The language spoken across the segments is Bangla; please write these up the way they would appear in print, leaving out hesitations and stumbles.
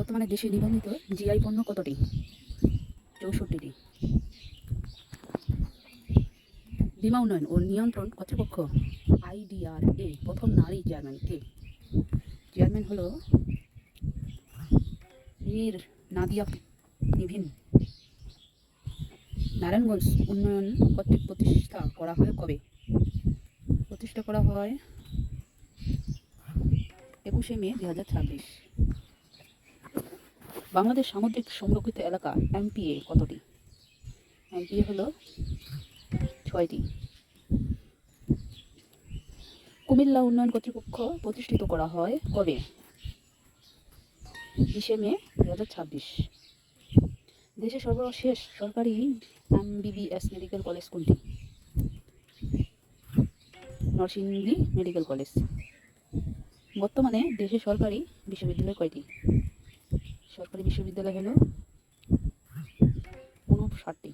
বর্তমানে দেশে নিবন্ধিত জিআই পণ্য কতটি? 64টি। বীমা উন্নয়ন ও নিয়ন্ত্রণ কর্তৃপক্ষ IDRA প্রথম নারী চেয়ারম্যান কে? চেয়ারম্যান হলো মীর নাদিয়া নিভিন। নারায়ণগঞ্জ উন্নয়ন কর্তৃক প্রতিষ্ঠা করা হয় কবে? প্রতিষ্ঠা করা হয় 21শে মে 2026। বাংলাদেশ সামুদ্রিক সংরক্ষিত এলাকা MPA কতটি? MPA হলো 6টি। কুমিল্লা উন্নয়ন কর্তৃপক্ষ প্রতিষ্ঠিত করা হয় কবে? 20শে মে 2026। দেশের সর্বশেষ সরকারি MBBS মেডিকেল কলেজ কোনটি? Narsingdi medical college. বর্তমানে দেশে সরকারি বিশ্ববিদ্যালয় কয়টি? সরকারি বিশ্ববিদ্যালয় হলো 59টি।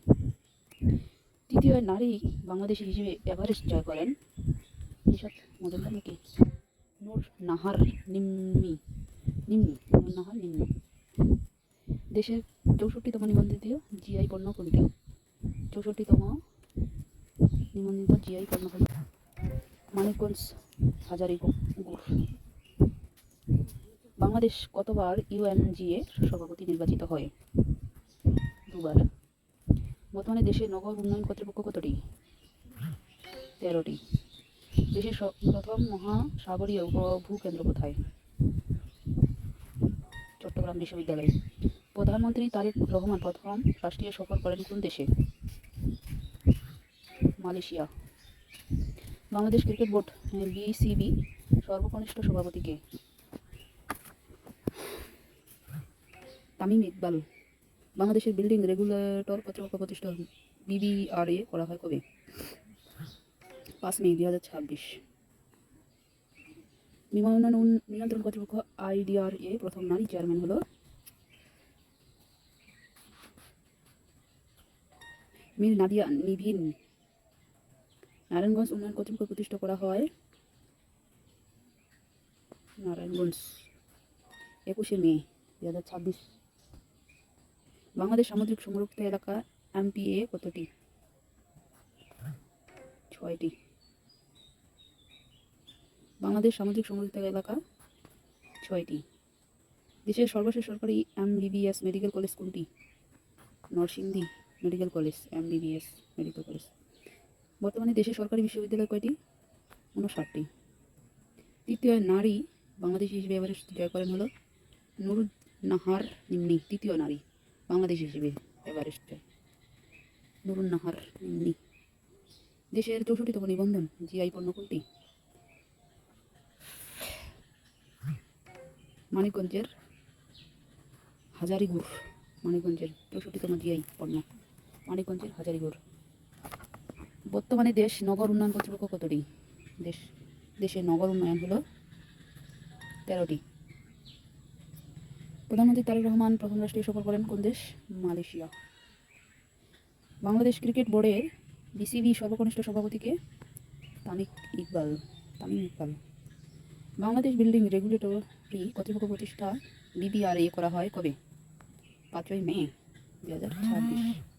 তৃতীয় নারী বাংলাদেশী হিসেবে এভারেস্ট জয় করেন নিশাত মজুমদার নাকি নূর নাহার নিম্মি? নূর নাহার নিম্মি। দেশের 64তম নিবন্ধিত জিআই পণ্য কোনটি? 64তম নিবন্ধিত জিআই পণ্য হল মানিকগঞ্জ হাজারি গুড়। বাংলাদেশ কতবার UNGA সভাপতি নির্বাচিত হয়? 2বার। বর্তমানে দেশের নগর উন্নয়ন কর্তৃপক্ষ কতটি? 13টি। দেশের প্রথম মহাসাগরীয় ভূকেন্দ্র কোথায়? চট্টগ্রাম বিশ্ববিদ্যালয়। প্রধানমন্ত্রী তারেক রহমান প্রথম রাষ্ট্রীয় সফর করেন কোন দেশে? Malaysia. Bangladesh cricket board BCB সর্বকনিষ্ঠ সভাপতি কে? তামিম ইকবাল। বাংলাদেশের বিল্ডিং রেগুলেটর কর্তৃপক্ষ প্রতিষ্ঠা BBRA করা হয় কবে? 5 মে 2026। বীমা উন্নয়ন নিয়ন্ত্রণ কর্তৃপক্ষ IDRA প্রথম নারী চেয়ারম্যান হলো মীর নাদিয়া নিভিন। নারায়ণগঞ্জ উন্নয়ন কর্তৃপক্ষ প্রতিষ্ঠা করা হয় নারায়ণগঞ্জ 21শে মে 2026। বাংলাদেশ সামুদ্রিক সংরক্ষিত এলাকা MPA কতটি? 6টি। বাংলাদেশ সামুদ্রিক সংরক্ষিত এলাকা 6টি। দেশের সর্বশেষ সরকারি MBBS মেডিকেল কলেজ কোনটি? Narsingdi medical college MBBS medical college. বর্তমানে দেশের সরকারি বিশ্ববিদ্যালয় কয়টি? 59টি। তৃতীয় নারী বাংলাদেশী হিসেবে এভারেস্ট জয় করেন হলো নূর নাহার নিম্মি। তৃতীয় নারী বাংলাদেশ হিসেবে এভারেস্ট জয় নূর নাহার নিম্মি। দেশের 64তম নিবন্ধন জিআই পণ্য কোনটি? মানিকগঞ্জের হাজারি গুড়। মানিকগঞ্জের 64তম জিআই পণ্য মানিকগঞ্জের হাজারি গুড়। বর্তমানে দেশ নগর উন্নয়ন কর্তৃপক্ষ কতটি? দেশের নগর উন্নয়ন হলো 13টি। প্রধানমন্ত্রী তারেক রহমান প্রথম রাষ্ট্রীয় সফর করেন কোন দেশ? মালয়েশিয়া। বাংলাদেশ ক্রিকেট বোর্ডের BCB সর্বকনিষ্ঠ সভাপতি কে? তামিম ইকবাল। বাংলাদেশ বিল্ডিং রেগুলেটরি কর্তৃপক্ষ প্রতিষ্ঠা BBRA করা হয় কবে? 5ই মে 2026।